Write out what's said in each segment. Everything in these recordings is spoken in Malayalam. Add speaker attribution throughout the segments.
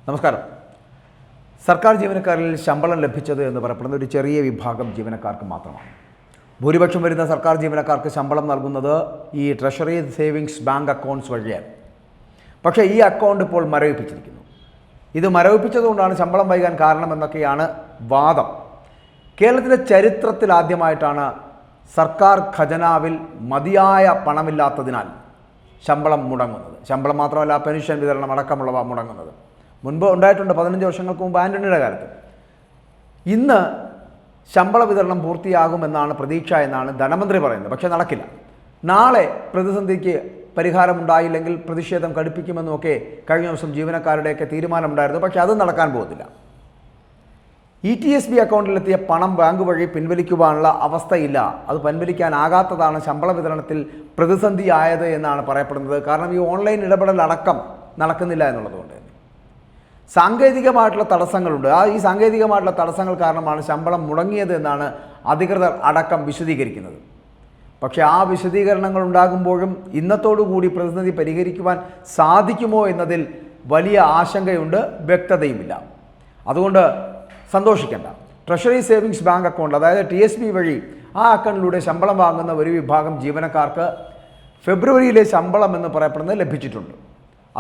Speaker 1: നമസ്കാരം. സർക്കാർ ജീവനക്കാരിൽ ശമ്പളം ലഭിച്ചത് എന്ന് പറയപ്പെടുന്ന ഒരു ചെറിയ വിഭാഗം ജീവനക്കാർക്ക് മാത്രമാണ്. ഭൂരിപക്ഷം വരുന്ന സർക്കാർ ജീവനക്കാർക്ക് ശമ്പളം നൽകുന്നത് ഈ ട്രഷറി സേവിങ്സ് ബാങ്ക് അക്കൗണ്ട്സ് വഴിയാണ്. പക്ഷേ ഈ അക്കൗണ്ട് ഇപ്പോൾ മരവിപ്പിച്ചിരിക്കുന്നു. ഇത് മരവിപ്പിച്ചതുകൊണ്ടാണ് ശമ്പളം വൈകാൻ കാരണമെന്നൊക്കെയാണ് വാദം. കേരളത്തിലെ ചരിത്രത്തിൽ ആദ്യമായിട്ടാണ് സർക്കാർ ഖജനാവിൽ മതിയായ പണമില്ലാത്തതിനാൽ ശമ്പളം മുടങ്ങുന്നത്. ശമ്പളം മാത്രമല്ല, പെൻഷൻ വിതരണം അടക്കമുള്ളവ മുടങ്ങുന്നത്. മുൻപ് ഉണ്ടായിട്ടുണ്ട്, 15 വർഷങ്ങൾക്ക് മുമ്പ് ആൻ്റണിയുടെ കാലത്ത്. ഇന്ന് ശമ്പള വിതരണം പൂർത്തിയാകുമെന്നാണ് പ്രതീക്ഷ എന്നാണ് ധനമന്ത്രി പറയുന്നത്. പക്ഷേ നടക്കില്ല. നാളെ പ്രതിസന്ധിക്ക് പരിഹാരമുണ്ടായില്ലെങ്കിൽ പ്രതിഷേധം കടുപ്പിക്കുമെന്നുമൊക്കെ കഴിഞ്ഞ ദിവസം ജീവനക്കാരുടെയൊക്കെ തീരുമാനമുണ്ടായിരുന്നു. പക്ഷേ അത് നടക്കാൻ പോകുന്നില്ല. ETSB അക്കൗണ്ടിലെത്തിയ പണം ബാങ്ക് വഴി പിൻവലിക്കുവാനുള്ള അവസ്ഥയില്ല. അത് പിൻവലിക്കാനാകാത്തതാണ് ശമ്പള വിതരണത്തിൽ പ്രതിസന്ധിയായത് എന്നാണ് പറയപ്പെടുന്നത്. കാരണം ഈ ഓൺലൈൻ ഇടപെടൽ അടക്കം നടക്കുന്നില്ല എന്നുള്ളതുകൊണ്ട് തന്നെ സാങ്കേതികമായിട്ടുള്ള തടസ്സങ്ങളുണ്ട്. ഈ സാങ്കേതികമായിട്ടുള്ള തടസ്സങ്ങൾ കാരണമാണ് ശമ്പളം മുടങ്ങിയത് എന്നാണ് അധികൃതർ അടക്കം വിശദീകരിക്കുന്നത്. പക്ഷേ ആ വിശദീകരണങ്ങൾ ഉണ്ടാകുമ്പോഴും ഇന്നത്തോടുകൂടി പ്രതിസന്ധി പരിഹരിക്കുവാൻ സാധിക്കുമോ എന്നതിൽ വലിയ ആശങ്കയുണ്ട്, വ്യക്തതയുമില്ല. അതുകൊണ്ട് സന്തോഷിക്കേണ്ട. ട്രഷറി സേവിങ്സ് ബാങ്ക് അക്കൗണ്ട്, അതായത് TSB വഴി ആ അക്കൗണ്ടിലൂടെ ശമ്പളം വാങ്ങുന്ന ഒരു വിഭാഗം ജീവനക്കാർക്ക് ഫെബ്രുവരിയിലെ ശമ്പളം എന്ന് പറയപ്പെടുന്നത് ലഭിച്ചിട്ടുണ്ട്.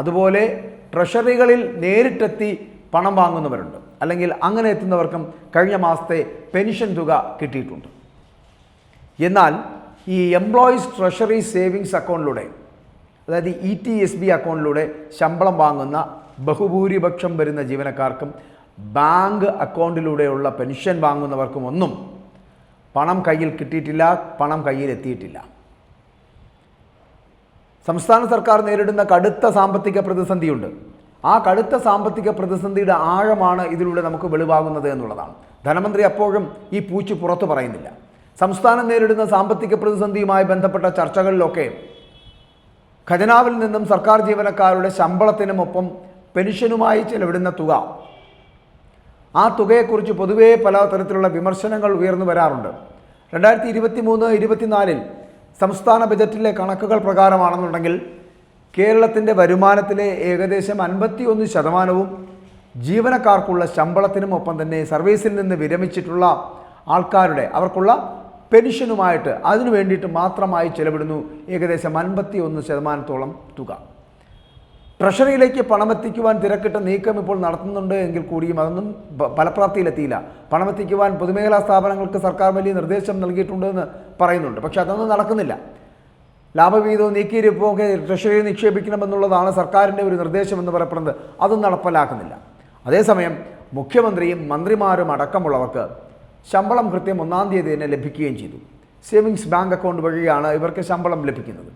Speaker 1: അതുപോലെ ട്രഷറികളിൽ നേരിട്ടെത്തി പണം വാങ്ങുന്നവരുണ്ട്. അല്ലെങ്കിൽ അങ്ങനെ എത്തുന്നവർക്കും കഴിഞ്ഞ മാസത്തെ പെൻഷൻ തുക കിട്ടിയിട്ടുണ്ട്. എന്നാൽ ഈ എംപ്ലോയീസ് ട്രഷറി സേവിങ്സ് അക്കൗണ്ടിലൂടെ, അതായത് ETSB അക്കൗണ്ടിലൂടെ ശമ്പളം വാങ്ങുന്ന ബഹുഭൂരിപക്ഷം വരുന്ന ജീവനക്കാർക്കും ബാങ്ക് അക്കൗണ്ടിലൂടെയുള്ള പെൻഷൻ വാങ്ങുന്നവർക്കും ഒന്നും പണം കയ്യിൽ കിട്ടിയിട്ടില്ല, പണം കയ്യിൽ എത്തിയിട്ടില്ല. സംസ്ഥാന സർക്കാർ നേരിടുന്ന കടുത്ത സാമ്പത്തിക പ്രതിസന്ധിയുണ്ട്. ആ കടുത്ത സാമ്പത്തിക പ്രതിസന്ധിയുടെ ആഴമാണ് ഇതിലൂടെ നമുക്ക് വെളിവാകുന്നത് എന്നുള്ളതാണ്. ധനമന്ത്രി അപ്പോഴും ഈ പൂച്ചു പുറത്തു പറയുന്നില്ല. സംസ്ഥാനം നേരിടുന്ന സാമ്പത്തിക പ്രതിസന്ധിയുമായി ബന്ധപ്പെട്ട ചർച്ചകളിലൊക്കെ ഖജനാവിൽ നിന്നും സർക്കാർ ജീവനക്കാരുടെ ശമ്പളത്തിനുമൊപ്പം പെൻഷനുമായി ചെലവിടുന്ന തുക, ആ തുകയെക്കുറിച്ച് പൊതുവേ പല തരത്തിലുള്ള വിമർശനങ്ങൾ ഉയർന്നു വരാറുണ്ട്. 2023-24 സംസ്ഥാന ബജറ്റിലെ കണക്കുകൾ പ്രകാരമാണെന്നുണ്ടെങ്കിൽ കേരളത്തിൻ്റെ വരുമാനത്തിലെ ഏകദേശം 51% ജീവനക്കാർക്കുള്ള ശമ്പളത്തിനും ഒപ്പം തന്നെ സർവീസിൽ നിന്ന് വിരമിച്ചിട്ടുള്ള ആൾക്കാരുടെ അവർക്കുള്ള പെൻഷനുമായിട്ട് അതിനു വേണ്ടിയിട്ട് മാത്രമായി ചെലവിടുന്നു ഏകദേശം 51% തുക. ട്രഷറിയിലേക്ക് പണമെത്തിക്കുവാൻ തിരക്കിട്ട നീക്കം ഇപ്പോൾ നടത്തുന്നുണ്ട് എങ്കിൽ കൂടിയും അതൊന്നും ഫലപ്രാപ്തിയിലെത്തിയില്ല. പണമെത്തിക്കുവാൻ പൊതുമേഖലാ സ്ഥാപനങ്ങൾക്ക് സർക്കാർ വലിയ നിർദ്ദേശം നൽകിയിട്ടുണ്ടെന്ന് പറയുന്നുണ്ട്. പക്ഷെ അതൊന്നും നടക്കുന്നില്ല. ലാഭവിഹിതവും നീക്കിയിരിപ്പും ഒക്കെ ട്രഷറിയിൽ നിക്ഷേപിക്കണമെന്നുള്ളതാണ് സർക്കാരിൻ്റെ ഒരു നിർദ്ദേശമെന്ന് പറയപ്പെടുന്നത്. അതും നടപ്പിലാക്കുന്നില്ല. അതേസമയം മുഖ്യമന്ത്രിയും മന്ത്രിമാരും അടക്കമുള്ളവർക്ക് ശമ്പളം കൃത്യം 1-ാം തീയതി തന്നെ ലഭിക്കുകയും ചെയ്തു. സേവിങ്സ് ബാങ്ക് അക്കൗണ്ട് വഴിയാണ് ഇവർക്ക് ശമ്പളം ലഭിക്കുന്നത്.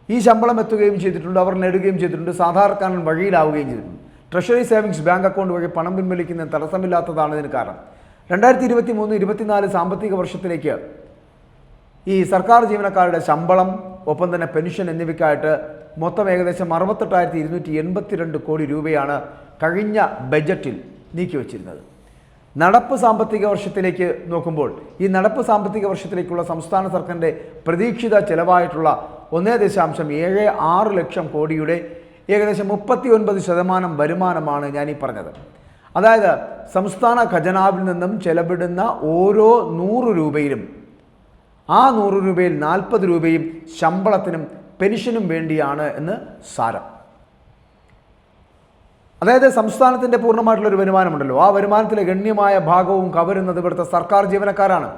Speaker 1: ഈ ശമ്പളം എത്തുകയും ചെയ്തിട്ടുണ്ട്, അവർ നേടുകയും ചെയ്തിട്ടുണ്ട്, സാധാരണക്കാരൻ വഴിയിലാവുകയും ചെയ്തിട്ടുണ്ട്. ട്രഷറി സേവിങ്സ് ബാങ്ക് അക്കൗണ്ട് വഴി പണം പിൻവലിക്കുന്ന തടസ്സമില്ലാത്തതാണ് ഇതിന് കാരണം. 2023-24 സാമ്പത്തിക വർഷത്തിലേക്ക് ഈ സർക്കാർ ജീവനക്കാരുടെ ശമ്പളം ഒപ്പം തന്നെ പെൻഷൻ എന്നിവയ്ക്കായിട്ട് മൊത്തം ഏകദേശം 68,282 കോടി രൂപയാണ് കഴിഞ്ഞ ബജറ്റിൽ നീക്കിവച്ചിരുന്നത്. നടപ്പ് സാമ്പത്തിക വർഷത്തിലേക്ക് നോക്കുമ്പോൾ ഈ നടപ്പ് സാമ്പത്തിക വർഷത്തിലേക്കുള്ള സംസ്ഥാന സർക്കാരിൻ്റെ പ്രതീക്ഷിത ചെലവായിട്ടുള്ള 1.76 ലക്ഷം കോടിയുടെ ഏകദേശം 39% വരുമാനമാണ് ഞാനീ പറഞ്ഞത്. അതായത് സംസ്ഥാന ഖജനാവിൽ നിന്നും ചെലവിടുന്ന ഓരോ 100 രൂപയിലും ആ 100 രൂപയിൽ 40 രൂപയും ശമ്പളത്തിനും പെൻഷനും വേണ്ടിയാണ് എന്ന് സാരം. അതായത് സംസ്ഥാനത്തിൻ്റെ പൂർണ്ണമായിട്ടുള്ളൊരു വരുമാനമുണ്ടല്ലോ, ആ വരുമാനത്തിലെ ഗണ്യമായ ഭാഗവും കവരുന്നത് ഇവിടുത്തെ സർക്കാർ ജീവനക്കാരാണ്.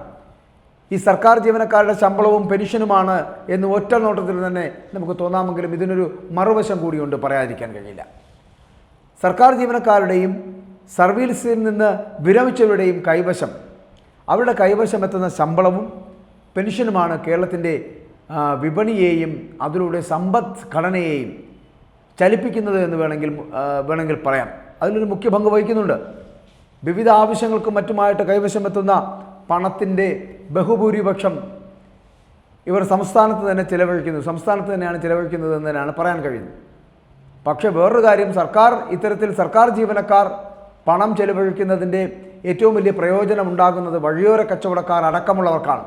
Speaker 1: ഈ സർക്കാർ ജീവനക്കാരുടെ ശമ്പളവും പെൻഷനുമാണ് എന്ന് ഒറ്റ നോട്ടത്തിൽ തന്നെ നമുക്ക് തോന്നാമെങ്കിലും ഇതിനൊരു മറുവശം കൂടിയുണ്ട്, പറയാതിരിക്കാൻ കഴിയില്ല. സർക്കാർ ജീവനക്കാരുടെയും സർവീസിൽ നിന്ന് വിരമിച്ചവരുടെയും കൈവശം, അവരുടെ കൈവശം എത്തുന്ന ശമ്പളവും പെൻഷനുമാണ് കേരളത്തിൻ്റെ വിപണിയെയും അതിലൂടെ സമ്പദ്ഘടനയെയും ചലിപ്പിക്കുന്നത് എന്ന് വേണമെങ്കിൽ പറയാം. അതിലൊരു മുഖ്യ പങ്ക് വഹിക്കുന്നുണ്ട്. വിവിധ ആവശ്യങ്ങൾക്കും മറ്റുമായിട്ട് കൈവശമെത്തുന്ന പണത്തിൻ്റെ ബഹുഭൂരിപക്ഷം ഇവർ സംസ്ഥാനത്ത് തന്നെ സംസ്ഥാനത്ത് തന്നെയാണ് ചിലവഴിക്കുന്നത് എന്ന് തന്നെയാണ് പറയാൻ കഴിയുന്നത്. പക്ഷേ വേറൊരു കാര്യം, ഇത്തരത്തിൽ സർക്കാർ ജീവനക്കാർ പണം ചെലവഴിക്കുന്നതിൻ്റെ ഏറ്റവും വലിയ പ്രയോജനം ഉണ്ടാകുന്നത് വഴിയോര കച്ചവടക്കാർ അടക്കമുള്ളവർക്കാണ്.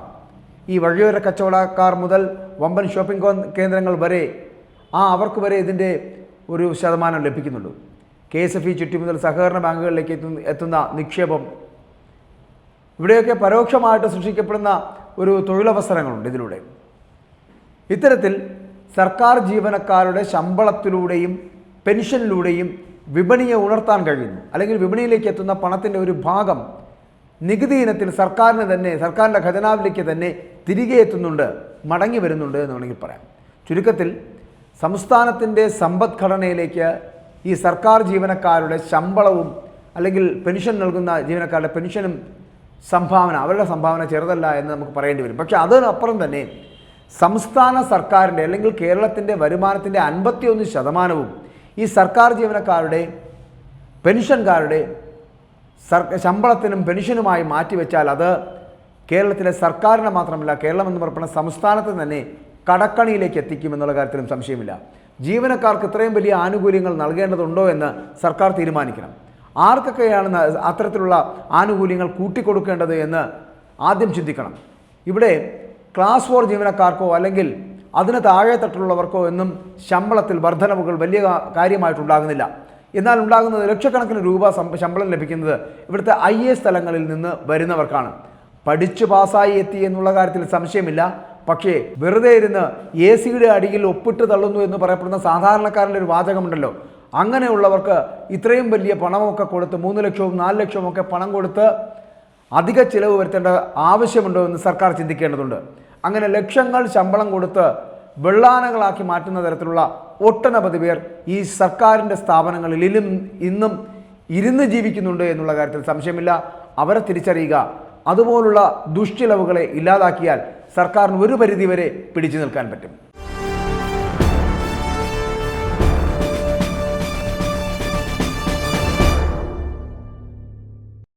Speaker 1: ഈ വഴിയോര കച്ചവടക്കാർ മുതൽ വമ്പൻ ഷോപ്പിംഗ് കേന്ദ്രങ്ങൾ വരെ അവർക്ക് വരെ ഇതിൻ്റെ ഒരു ശതമാനം ലഭിക്കുന്നുണ്ട്. KSFE ചിട്ടി മുതൽ സഹകരണ ബാങ്കുകളിലേക്ക് എത്തുന്ന നിക്ഷേപം, ഇവിടെയൊക്കെ പരോക്ഷമായിട്ട് സൃഷ്ടിക്കപ്പെടുന്ന ഒരു തൊഴിലവസരങ്ങളുണ്ട് ഇതിലൂടെ. ഇത്തരത്തിൽ സർക്കാർ ജീവനക്കാരുടെ ശമ്പളത്തിലൂടെയും പെൻഷനിലൂടെയും വിപണിയെ ഉണർത്താൻ കഴിയുന്നു. അല്ലെങ്കിൽ വിപണിയിലേക്ക് എത്തുന്ന പണത്തിൻ്റെ ഒരു ഭാഗം നികുതി ഇനത്തിൽ സർക്കാരിൻ്റെ ഖജനാവിലേക്ക് തന്നെ തിരികെ എത്തുന്നുണ്ട്, മടങ്ങി വരുന്നുണ്ട് എന്ന് വേണമെങ്കിൽ പറയാം. ചുരുക്കത്തിൽ സംസ്ഥാനത്തിൻ്റെ സമ്പദ്ഘടനയിലേക്ക് ഈ സർക്കാർ ജീവനക്കാരുടെ ശമ്പളവും അല്ലെങ്കിൽ പെൻഷൻ നൽകുന്ന ജീവനക്കാരുടെ പെൻഷനും അവരുടെ സംഭാവന ചെറുതല്ല എന്ന് നമുക്ക് പറയേണ്ടി വരും. പക്ഷേ അതിനപ്പുറം തന്നെ സംസ്ഥാന സർക്കാരിൻ്റെ അല്ലെങ്കിൽ കേരളത്തിൻ്റെ വരുമാനത്തിൻ്റെ 51% ഈ സർക്കാർ ജീവനക്കാരുടെ പെൻഷൻകാരുടെ ശമ്പളത്തിനും പെൻഷനുമായി മാറ്റിവെച്ചാൽ അത് കേരളത്തിലെ സർക്കാരിനെ മാത്രമല്ല, കേരളം എന്ന് പറയുന്ന സംസ്ഥാനത്ത് തന്നെ കടക്കണിയിലേക്ക് എത്തിക്കുമെന്നുള്ള കാര്യത്തിലും സംശയമില്ല. ജീവനക്കാർക്ക് ഇത്രയും വലിയ ആനുകൂല്യങ്ങൾ നൽകേണ്ടതുണ്ടോ എന്ന് സർക്കാർ തീരുമാനിക്കണം. ആർക്കൊക്കെയാണ് അത്തരത്തിലുള്ള ആനുകൂല്യങ്ങൾ കൂട്ടിക്കൊടുക്കേണ്ടത് എന്ന് ആദ്യം ചിന്തിക്കണം. ഇവിടെ ക്ലാസ് 4 ജീവനക്കാർക്കോ അല്ലെങ്കിൽ അതിന് താഴെ തട്ടുള്ളവർക്കോ എന്നും ശമ്പളത്തിൽ വർധനവുകൾ വലിയ കാര്യമായിട്ടുണ്ടാകുന്നില്ല. എന്നാൽ ഉണ്ടാകുന്നത് ലക്ഷക്കണക്കിന് രൂപ ശമ്പളം ലഭിക്കുന്നത് ഇവിടുത്തെ IAS തലങ്ങളിൽ നിന്ന് വരുന്നവർക്കാണ്. പഠിച്ചു പാസ്സായി എത്തി എന്നുള്ള കാര്യത്തിൽ സംശയമില്ല. പക്ഷേ വെറുതെ ഇരുന്ന് AC അടിയിൽ ഒപ്പിട്ട് തള്ളുന്നു എന്ന് പറയപ്പെടുന്ന സാധാരണക്കാരൻ്റെ ഒരു വാചകമുണ്ടല്ലോ, അങ്ങനെയുള്ളവർക്ക് ഇത്രയും വലിയ പണമൊക്കെ കൊടുത്ത് 3 ലക്ഷവും 4 ലക്ഷവും ഒക്കെ പണം കൊടുത്ത് അധിക ചിലവ് വരുത്തേണ്ട ആവശ്യമുണ്ടോ എന്ന് സർക്കാർ ചിന്തിക്കേണ്ടതുണ്ട്. അങ്ങനെ ലക്ഷങ്ങൾ ശമ്പളം കൊടുത്ത് വെള്ളാനകളാക്കി മാറ്റുന്ന തരത്തിലുള്ള ഒട്ടനവധി പേർ ഈ സർക്കാരിൻ്റെ സ്ഥാപനങ്ങളിൽ ഇന്നും ഇരുന്ന് ജീവിക്കുന്നുണ്ട് എന്നുള്ള കാര്യത്തിൽ സംശയമില്ല. അവരെ തിരിച്ചറിയുക. അതുപോലുള്ള ദുഷ്ചിലവുകളെ ഇല്ലാതാക്കിയാൽ സർക്കാരിന് ഒരു പരിധിവരെ പിടിച്ചു നിൽക്കാൻ പറ്റും.